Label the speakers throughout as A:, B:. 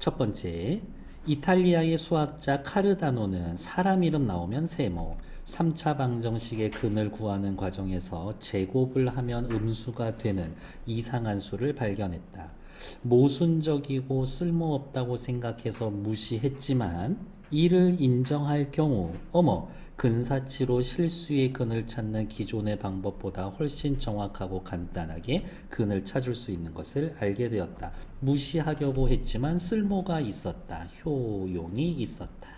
A: 첫 번째, 이탈리아의 수학자 카르다노는 사람 이름 나오면 세모, 3차 방정식의 근을 구하는 과정에서 제곱을 하면 음수가 되는 이상한 수를 발견했다. 모순적이고 쓸모없다고 생각해서 무시했지만 이를 인정할 경우 근사치로 실수의 근을 찾는 기존의 방법보다 훨씬 정확하고 간단하게 근을 찾을 수 있는 것을 알게 되었다. 무시하려고 했지만 쓸모가 있었다. 효용이 있었다.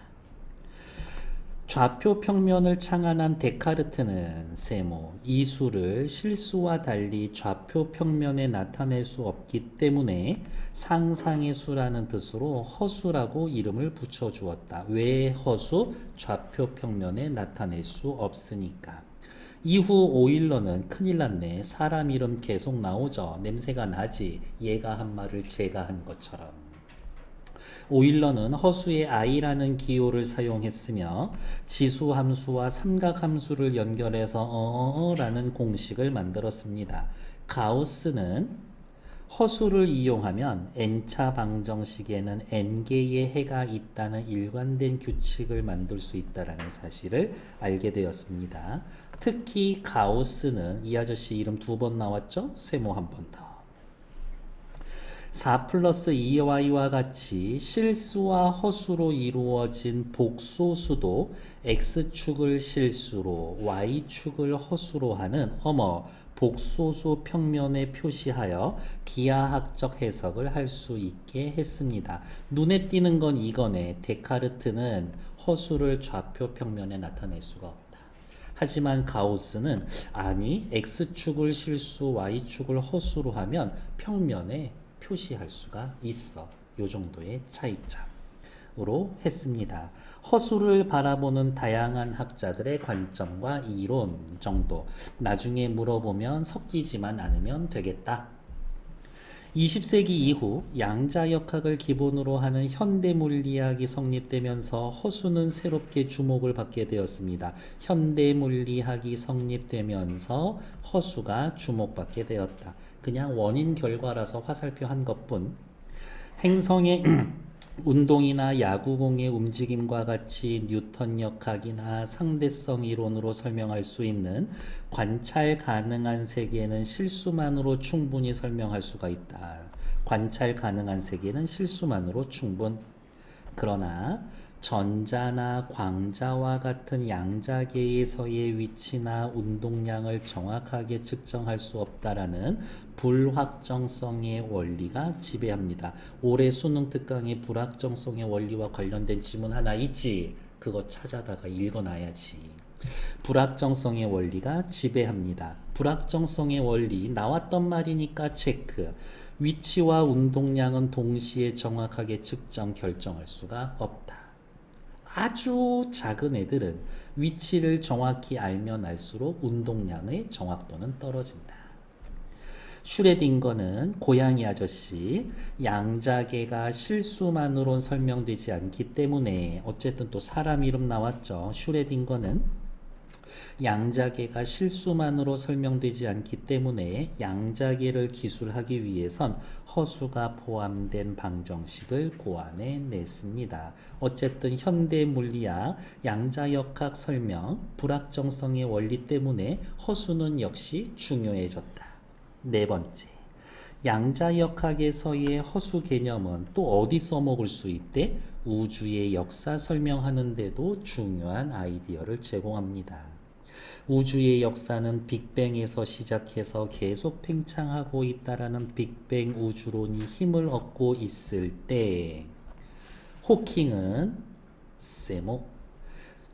A: 좌표 평면을 창안한 데카르트는 세모, 이 수를 실수와 달리 좌표 평면에 나타낼 수 없기 때문에 상상의 수라는 뜻으로 허수라고 이름을 붙여주었다. 왜 허수? 좌표 평면에 나타낼 수 없으니까. 이후 오일러는 큰일 났네. 사람 이름 계속 나오죠. 냄새가 나지. 얘가 한 말을 제가 한 것처럼. 오일러는 허수의 i라는 기호를 사용했으며 지수함수와 삼각함수를 연결해서 라는 공식을 만들었습니다. 가우스는 허수를 이용하면 n차 방정식에는 n개의 해가 있다는 일관된 규칙을 만들 수 있다는 사실을 알게 되었습니다. 특히 가우스는 이 아저씨 이름 2번 나왔죠? 세모 한 번 더. 4 플러스 2y와 같이 실수와 허수로 이루어진 복소수도 x축을 실수로 y축을 허수로 하는 복소수 평면에 표시하여 기하학적 해석을 할 수 있게 했습니다. 눈에 띄는 건 이거네. 데카르트는 허수를 좌표 평면에 나타낼 수가 없다. 하지만 가우스는 아니 x축을 실수 y축을 허수로 하면 평면에 표시할 수가 있어. 요 정도의 차이점으로 했습니다. 허수를 바라보는 다양한 학자들의 관점과 이론 정도. 나중에 물어보면 섞이지만 않으면 되겠다. 20세기 이후 양자역학을 기본으로 하는 현대물리학이 성립되면서 허수는 새롭게 주목을 받게 되었습니다. 현대물리학이 성립되면서 허수가 주목받게 되었다. 그냥 원인 결과라서 화살표 한 것뿐. 행성의 운동이나 야구공의 움직임과 같이 뉴턴 역학이나 상대성 이론으로 설명할 수 있는 관찰 가능한 세계는 실수만으로 충분히 설명할 수가 있다. 관찰 가능한 세계는 실수만으로 충분. 그러나 전자나 광자와 같은 양자계에서의 위치나 운동량을 정확하게 측정할 수 없다라는 불확정성의 원리가 지배합니다. 올해 수능 특강에 불확정성의 원리와 관련된 지문 하나 있지? 그거 찾아다가 읽어놔야지. 불확정성의 원리가 지배합니다. 불확정성의 원리 나왔던 말이니까 체크. 위치와 운동량은 동시에 정확하게 측정, 결정할 수가 없다. 아주 작은 애들은 위치를 정확히 알면 알수록 운동량의 정확도는 떨어진다. 슈레딩거는 고양이 아저씨, 양자계가 실수만으론 설명되지 않기 때문에 어쨌든 또 사람 이름 나왔죠. 슈레딩거는 양자계가 실수만으로 설명되지 않기 때문에 양자계를 기술하기 위해선 허수가 포함된 방정식을 고안해냈습니다. 어쨌든 현대 물리학, 양자역학 설명, 불확정성의 원리 때문에 허수는 역시 중요해졌다. 네 번째, 양자역학에서의 허수 개념은 또 어디 써먹을 수 있대? 우주의 역사 설명하는데도 중요한 아이디어를 제공합니다. 우주의 역사는 빅뱅에서 시작해서 계속 팽창하고 있다라는 빅뱅 우주론이 힘을 얻고 있을 때 호킹은 세모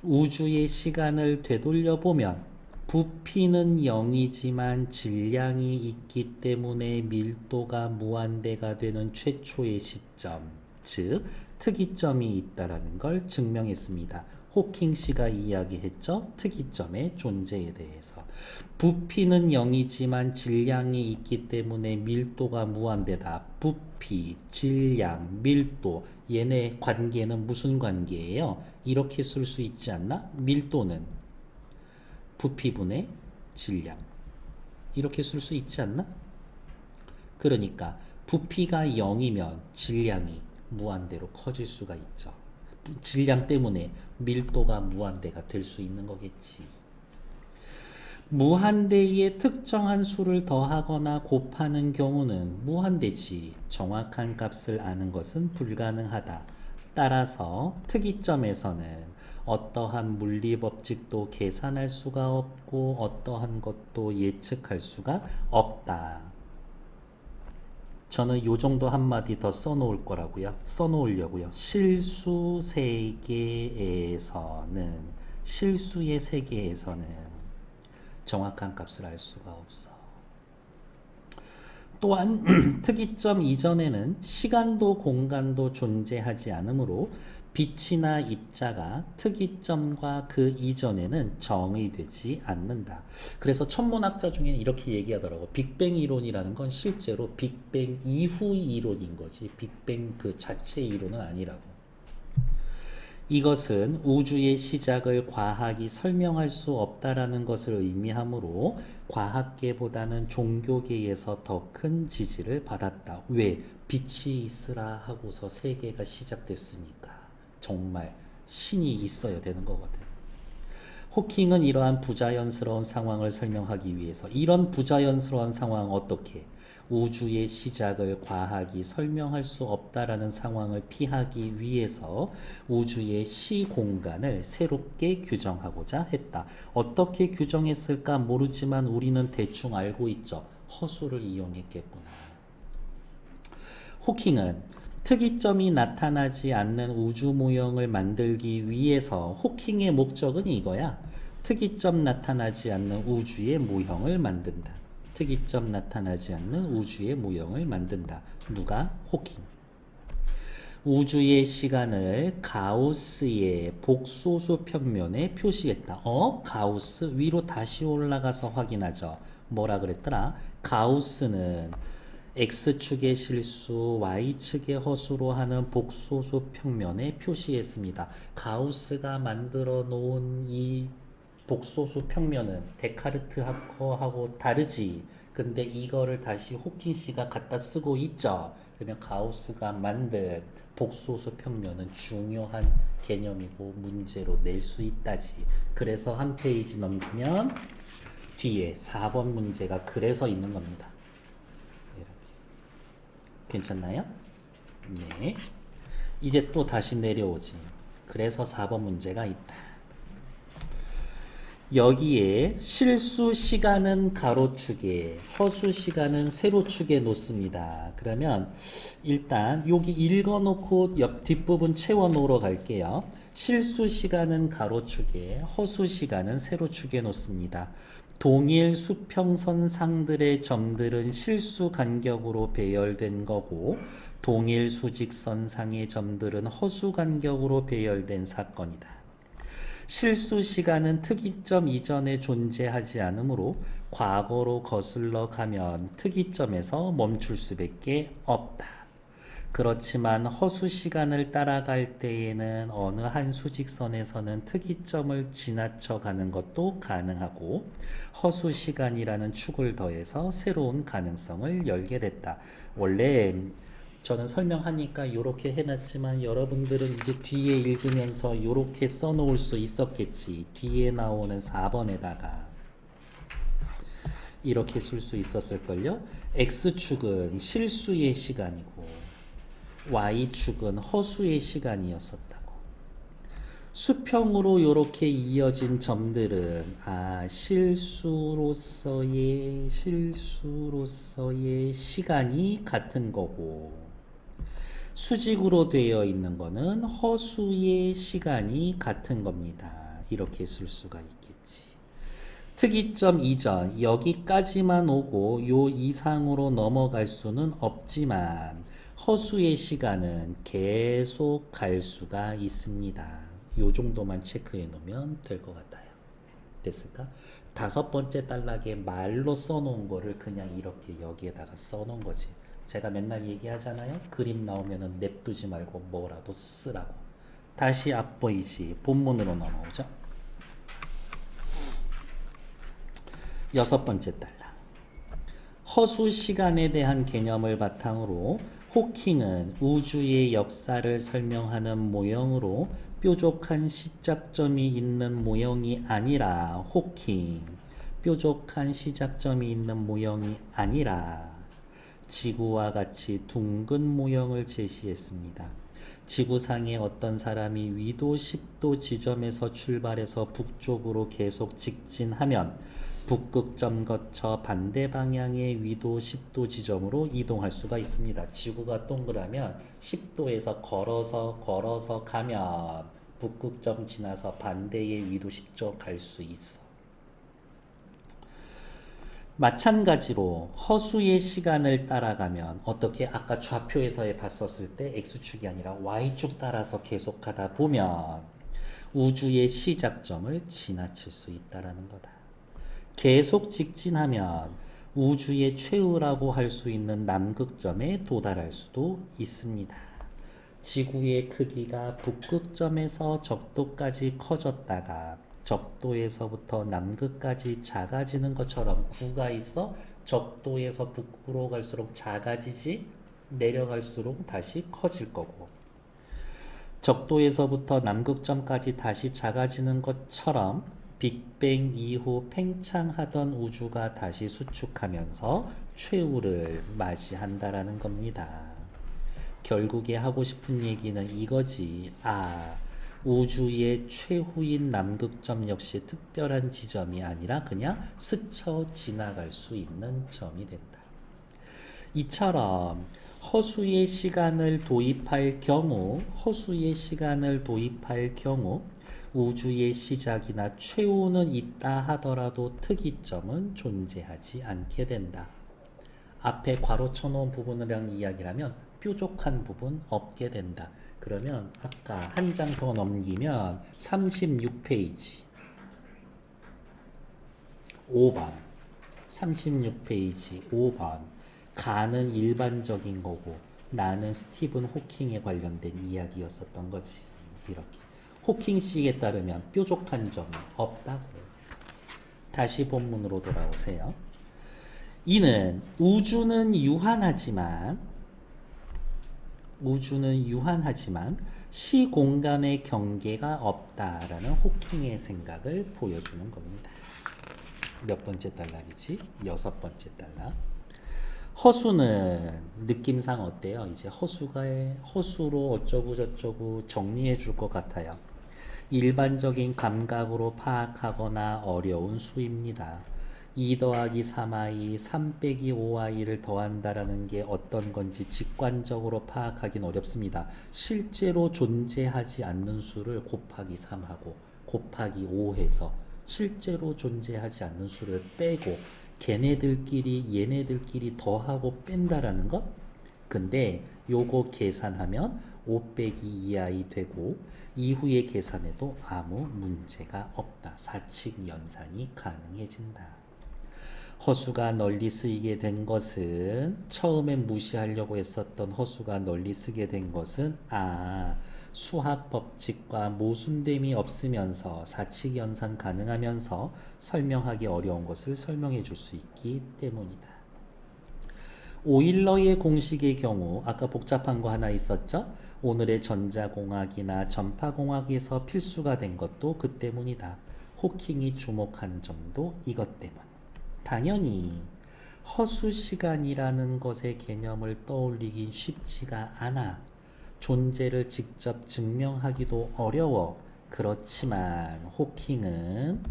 A: 우주의 시간을 되돌려보면 부피는 0이지만 질량이 있기 때문에 밀도가 무한대가 되는 최초의 시점, 즉 특이점이 있다라는 걸 증명했습니다. 호킹 씨가 이야기했죠. 특이점의 존재에 대해서. 부피는 0이지만 질량이 있기 때문에 밀도가 무한대다. 부피, 질량, 밀도 얘네 관계는 무슨 관계예요? 이렇게 쓸 수 있지 않나? 밀도는 부피분의 질량 이렇게 쓸 수 있지 않나? 그러니까 부피가 0이면 질량이 무한대로 커질 수가 있죠. 질량 때문에 밀도가 무한대가 될 수 있는 거겠지. 무한대의 특정한 수를 더하거나 곱하는 경우는 무한대지 정확한 값을 아는 것은 불가능하다. 따라서 특이점에서는 어떠한 물리법칙도 계산할 수가 없고 어떠한 것도 예측할 수가 없다. 저는 요 정도 한마디 더 써놓을 거라고요. 써놓으려고요. 실수의 세계에서는 정확한 값을 알 수가 없어. 또한 특이점 이전에는 시간도 공간도 존재하지 않으므로 빛이나 입자가 특이점과 그 이전에는 정의되지 않는다. 그래서 천문학자 중에는 이렇게 얘기하더라고. 빅뱅 이론이라는 건 실제로 빅뱅 이후의 이론인 거지. 빅뱅 그 자체의 이론은 아니라고. 이것은 우주의 시작을 과학이 설명할 수 없다라는 것을 의미하므로 과학계보다는 종교계에서 더 큰 지지를 받았다. 왜? 빛이 있으라 하고서 세계가 시작됐으니까. 정말 신이 있어야 되는 거거든. 호킹은 이러한 부자연스러운 상황을 설명하기 위해서 이런 부자연스러운 상황 어떻게? 우주의 시작을 과학이 설명할 수 없다라는 상황을 피하기 위해서 우주의 시공간을 새롭게 규정하고자 했다. 어떻게 규정했을까 모르지만 우리는 대충 알고 있죠. 허수를 이용했겠구나. 호킹은 특이점이 나타나지 않는 우주 모형을 만들기 위해서 호킹의 목적은 이거야. 특이점 나타나지 않는 우주의 모형을 만든다. 특이점 나타나지 않는 우주의 모형을 만든다. 누가? 호킹. 우주의 시간을 가우스의 복소수 평면에 표시했다. 가우스? 위로 다시 올라가서 확인하죠. 뭐라 그랬더라? 가우스는 X축의 실수, Y축의 허수로 하는 복소수 평면에 표시했습니다. 가우스가 만들어 놓은 이 복소수 평면은 데카르트하고 다르지. 근데 이거를 다시 호킹 씨가 갖다 쓰고 있죠. 그러면 가우스가 만든 복소수 평면은 중요한 개념이고 문제로 낼 수 있다지. 그래서 한 페이지 넘기면 뒤에 4번 문제가 그래서 있는 겁니다. 이렇게. 괜찮나요? 네. 이제 또 다시 내려오지. 그래서 4번 문제가 있다. 여기에 실수 시간은 가로축에 허수 시간은 세로축에 놓습니다. 그러면 일단 여기 읽어놓고 옆 뒷부분 채워놓으러 갈게요. 실수 시간은 가로축에 허수 시간은 세로축에 놓습니다. 동일 수평선상들의 점들은 실수 간격으로 배열된 거고 동일 수직선상의 점들은 허수 간격으로 배열된 사건이다. 실수 시간은 특이점 이전에 존재하지 않으므로 과거로 거슬러 가면 특이점에서 멈출 수밖에 없다. 그렇지만 허수 시간을 따라갈 때에는 어느 한 수직선에서는 특이점을 지나쳐 가는 것도 가능하고 허수 시간이라는 축을 더해서 새로운 가능성을 열게 됐다. 원래 저는 설명하니까 이렇게 해놨지만 여러분들은 이제 뒤에 읽으면서 이렇게 써놓을 수 있었겠지. 뒤에 나오는 4번에다가 이렇게 쓸 수 있었을걸요. X축은 실수의 시간이고 Y축은 허수의 시간이었었다고. 수평으로 이렇게 이어진 점들은 실수로서의 시간이 같은 거고 수직으로 되어 있는 거는 허수의 시간이 같은 겁니다. 이렇게 쓸 수가 있겠지. 특이점 이전 여기까지만 오고 요 이상으로 넘어갈 수는 없지만 허수의 시간은 계속 갈 수가 있습니다. 요 정도만 체크해 놓으면 될 것 같아요. 됐을까? 5번째 단락에 말로 써놓은 거를 그냥 이렇게 여기에다가 써놓은 거지. 제가 맨날 얘기하잖아요. 그림 나오면은 냅두지 말고 뭐라도 쓰라고. 다시 앞 보이지. 본문으로 넘어오죠. 6번째 단락. 허수 시간에 대한 개념을 바탕으로 호킹은 우주의 역사를 설명하는 모형으로 뾰족한 시작점이 있는 모형이 아니라 뾰족한 시작점이 있는 모형이 아니라 지구와 같이 둥근 모형을 제시했습니다. 지구상의 어떤 사람이 위도 10도 지점에서 출발해서 북쪽으로 계속 직진하면 북극점 거쳐 반대 방향의 위도 10도 지점으로 이동할 수가 있습니다. 지구가 동그라면 10도에서 걸어서 가면 북극점 지나서 반대의 위도 10도 갈 수 있어. 마찬가지로 허수의 시간을 따라가면 어떻게 아까 좌표에서 봤었을 때 X축이 아니라 Y축 따라서 계속 가다 보면 우주의 시작점을 지나칠 수 있다라는 거다. 계속 직진하면 우주의 최후라고 할 수 있는 남극점에 도달할 수도 있습니다. 지구의 크기가 북극점에서 적도까지 커졌다가 적도에서부터 남극까지 작아지는 것처럼 구가 있어 적도에서 북으로 갈수록 작아지지 내려갈수록 다시 커질 거고 적도에서부터 남극점까지 다시 작아지는 것처럼 빅뱅 이후 팽창하던 우주가 다시 수축하면서 최후를 맞이한다라는 겁니다. 결국에 하고 싶은 얘기는 이거지. 우주의 최후인 남극점 역시 특별한 지점이 아니라 그냥 스쳐 지나갈 수 있는 점이 된다. 이처럼 허수의 시간을 도입할 경우 우주의 시작이나 최후는 있다 하더라도 특이점은 존재하지 않게 된다. 앞에 괄호 쳐놓은 부분이랑 이야기를 하면 뾰족한 부분 없게 된다. 그러면 아까 한 장 더 넘기면 36페이지 5번 36페이지 5번 가는 일반적인 거고 나는 스티븐 호킹에 관련된 이야기였었던 거지. 이렇게 호킹식에 따르면 뾰족한 점이 없다고. 다시 본문으로 돌아오세요. 이는 우주는 유한하지만 시공간의 경계가 없다라는 호킹의 생각을 보여주는 겁니다. 몇 번째 달락이지? 6번째 달락. 허수는 느낌상 어때요? 이제 허수로 어쩌고 저쩌고 정리해 줄 것 같아요. 일반적인 감각으로 파악하거나 어려운 수입니다. 2 더하기 3i, 3 빼기 5i를 더한다라는 게 어떤 건지 직관적으로 파악하기는 어렵습니다. 실제로 존재하지 않는 수를 곱하기 3하고 곱하기 5해서 실제로 존재하지 않는 수를 빼고 얘네들끼리 더하고 뺀다라는 것? 근데 요거 계산하면 5 빼기 2i 되고 이후의 계산에도 아무 문제가 없다. 사칙 연산이 가능해진다. 허수가 널리 쓰이게 된 것은 처음엔 무시하려고 했었던 허수가 널리 쓰게 된 것은 수학 법칙과 모순됨이 없으면서 사칙 연산 가능하면서 설명하기 어려운 것을 설명해 줄 수 있기 때문이다. 오일러의 공식의 경우 아까 복잡한 거 하나 있었죠? 오늘의 전자공학이나 전파공학에서 필수가 된 것도 그 때문이다. 호킹이 주목한 점도 이것 때문. 당연히 허수시간이라는 것의 개념을 떠올리긴 쉽지가 않아. 존재를 직접 증명하기도 어려워. 그렇지만 호킹은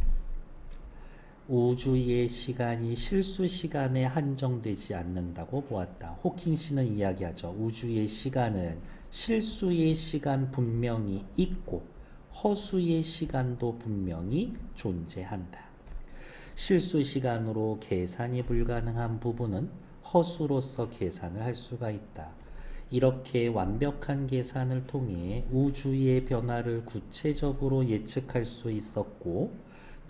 A: 우주의 시간이 실수 시간에 한정되지 않는다고 보았다. 호킹 씨는 이야기하죠. 우주의 시간은 실수의 시간 분명히 있고 허수의 시간도 분명히 존재한다. 실수 시간으로 계산이 불가능한 부분은 허수로서 계산을 할 수가 있다. 이렇게 완벽한 계산을 통해 우주의 변화를 구체적으로 예측할 수 있었고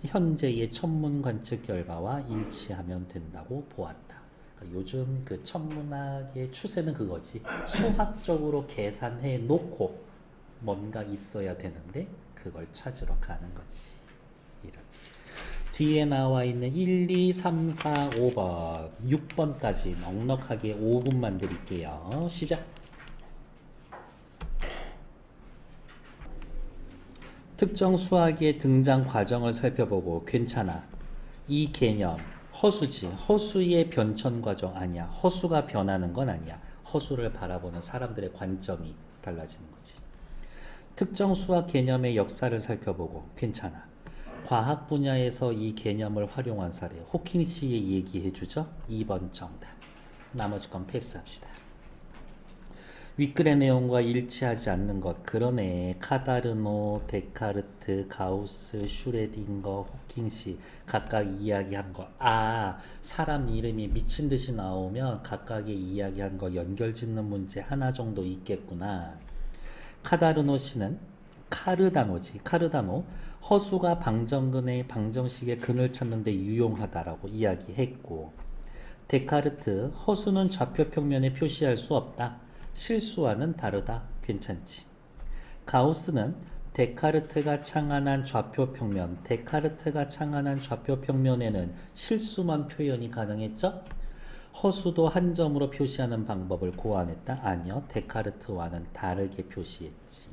A: 현재의 천문 관측 결과와 일치하면 된다고 보았다. 그러니까 요즘 그 천문학의 추세는 그거지. 수학적으로 계산해 놓고 뭔가 있어야 되는데 그걸 찾으러 가는 거지. 이렇게. 뒤에 나와 있는 1, 2, 3, 4, 5번, 6번까지 넉넉하게 5분만 드릴게요. 시작. 특정 수학의 등장 과정을 살펴보고 괜찮아. 이 개념 허수지. 허수의 변천 과정 아니야. 허수가 변하는 건 아니야. 허수를 바라보는 사람들의 관점이 달라지는 거지. 특정 수학 개념의 역사를 살펴보고 괜찮아. 과학 분야에서 이 개념을 활용한 사례. 호킹 씨의 얘기해 주죠. 2번 정답. 나머지 건 패스합시다. 윗글의 내용과 일치하지 않는 것. 그러네. 카다르노, 데카르트, 가우스, 슈레딩거, 호킹씨 각각 이야기한 거. 아, 사람 이름이 미친 듯이 나오면 각각의 이야기한 거 연결짓는 문제 하나 정도 있겠구나. 카다르노 씨는 카르다노지. 카르다노. 허수가 방정식의 근을 찾는 데 유용하다라고 이야기했고, 데카르트. 허수는 좌표 평면에 표시할 수 없다. 실수와는 다르다. 괜찮지. 가우스는 데카르트가 창안한 좌표 평면에는 실수만 표현이 가능했죠? 허수도 한 점으로 표시하는 방법을 고안했다. 아니요. 데카르트와는 다르게 표시했지.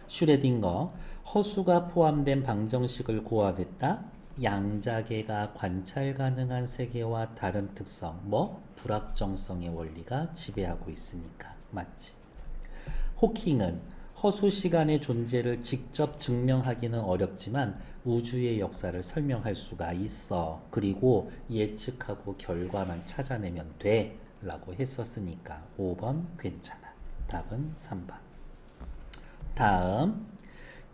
A: 슈레딩거. 허수가 포함된 방정식을 고안했다. 양자계가 관찰 가능한 세계와 다른 특성, 불확정성의 원리가 지배하고 있으니까. 맞지. 호킹은 허수 시간의 존재를 직접 증명하기는 어렵지만 우주의 역사를 설명할 수가 있어. 그리고 예측하고 결과만 찾아내면 돼 라고 했었으니까 5번 괜찮아. 답은 3번. 다음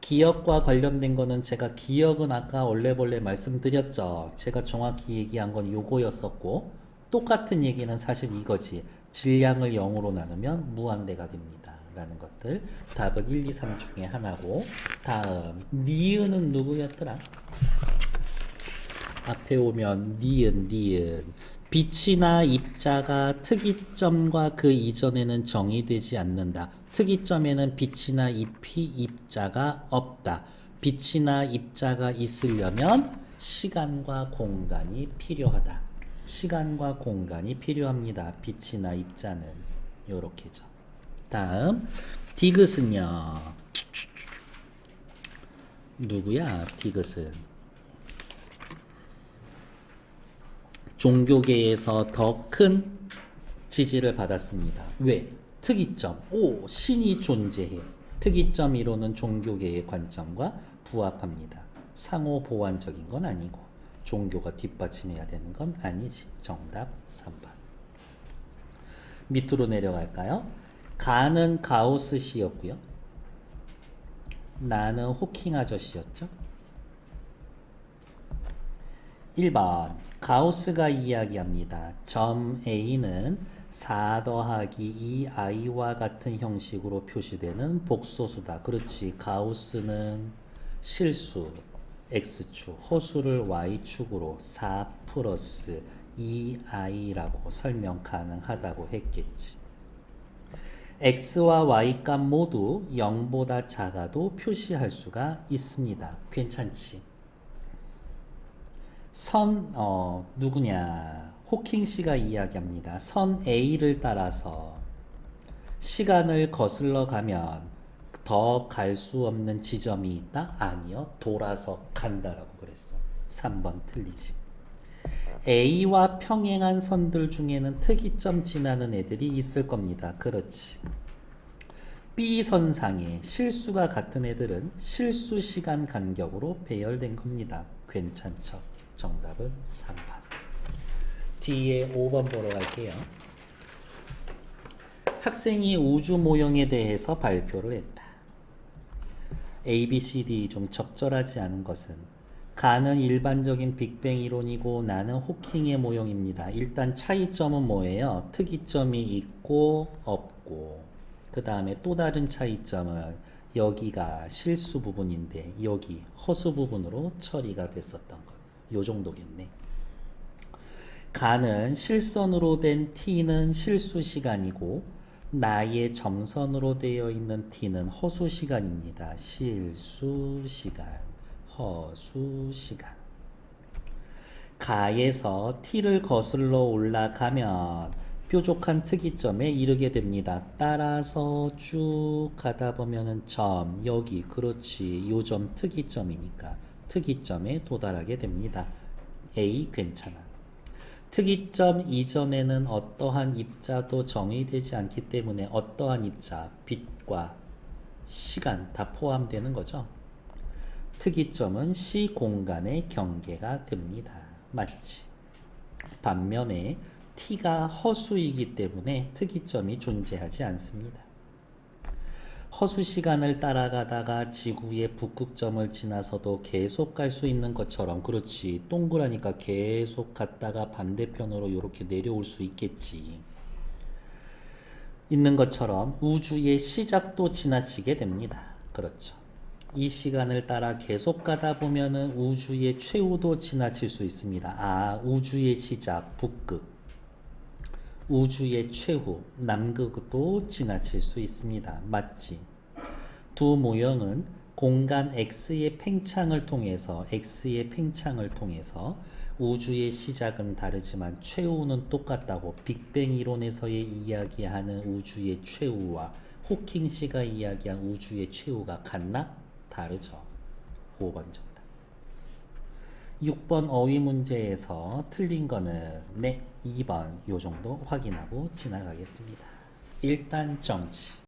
A: 기억과 관련된 거는 제가 기억은 아까 얼레벌레 말씀드렸죠. 제가 정확히 얘기한 건 요거였었고, 똑같은 얘기는 사실 이거지. 질량을 0으로 나누면 무한대가 됩니다. 라는 것들. 답은 1, 2, 3 중에 하나고. 다음 니은은 누구였더라? 앞에 오면 니은. 빛이나 입자가 특이점과 그 이전에는 정의되지 않는다. 특이점에는 빛이나 입자가 없다. 빛이나 입자가 있으려면 시간과 공간이 필요하다. 시간과 공간이 필요합니다. 빛이나 입자는. 요렇게죠. 다음 디귿은요. 누구야? 디귿은 종교계에서 더 큰 지지를 받았습니다. 왜? 특이점. 오, 신이 존재해. 특이점 이론은 종교계의 관점과 부합합니다. 상호 보완적인 건 아니고 종교가 뒷받침해야 되는 건 아니지. 정답 3번. 밑으로 내려갈까요? 가는 가우스 씨였고요. 나는 호킹 아저씨였죠. 1번 가우스가 이야기합니다. 점 A는 4 더하기 2i와 같은 형식으로 표시되는 복소수다. 그렇지. 가우스는 실수 x축, 허수를 y축으로 4 플러스 2i라고 설명 가능하다고 했겠지. x와 y값 모두 0보다 작아도 표시할 수가 있습니다. 괜찮지. 선 누구냐? 호킹 씨가 이야기합니다. 선 A를 따라서 시간을 거슬러 가면 더 갈 수 없는 지점이 있다? 아니요. 돌아서 간다라고 그랬어. 3번 틀리지. A와 평행한 선들 중에는 특이점 지나는 애들이 있을 겁니다. 그렇지. B 선상에 실수가 같은 애들은 실수 시간 간격으로 배열된 겁니다. 괜찮죠? 정답은 3번. 뒤에 5번 보러 갈게요. 학생이 우주 모형에 대해서 발표를 했다. A, B, C, D 중 적절하지 않은 것은 가는 일반적인 빅뱅 이론이고 나는 호킹의 모형입니다. 일단 차이점은 뭐예요? 특이점이 있고 없고, 그 다음에 또 다른 차이점은 여기가 실수 부분인데 여기 허수 부분으로 처리가 됐었던 것. 요 정도겠네. 가는 실선으로 된 t는 실수 시간이고 나의 점선으로 되어 있는 t는 허수 시간입니다. 실수 시간, 허수 시간. 가에서 t를 거슬러 올라가면 뾰족한 특이점에 이르게 됩니다. 따라서 쭉 가다 보면은 점, 여기, 그렇지. 요 점 특이점이니까 특이점에 도달하게 됩니다. A 괜찮아. 특이점 이전에는 어떠한 입자도 정의되지 않기 때문에 어떠한 입자, 빛과 시간 다 포함되는 거죠. 특이점은 시 공간의 경계가 됩니다. 맞지? 반면에 t가 허수이기 때문에 특이점이 존재하지 않습니다. 허수 시간을 따라가다가 지구의 북극점을 지나서도 계속 갈 수 있는 것처럼, 그렇지, 동그라니까 계속 갔다가 반대편으로 이렇게 내려올 수 있겠지. 있는 것처럼 우주의 시작도 지나치게 됩니다. 그렇죠. 이 시간을 따라 계속 가다 보면은 우주의 최후도 지나칠 수 있습니다. 아, 우주의 시작, 북극. 우주의 최후, 남극도 지나칠 수 있습니다. 맞지? 두 모형은 공간 X의 팽창을 통해서 우주의 시작은 다르지만 최후는 똑같다고, 빅뱅 이론에서의 이야기하는 우주의 최후와 호킹 씨가 이야기한 우주의 최후가 같나? 다르죠. 5번 정답. 6번 어휘 문제에서 틀린 거는 2번 요 정도 확인하고 지나가겠습니다. 일단 정치.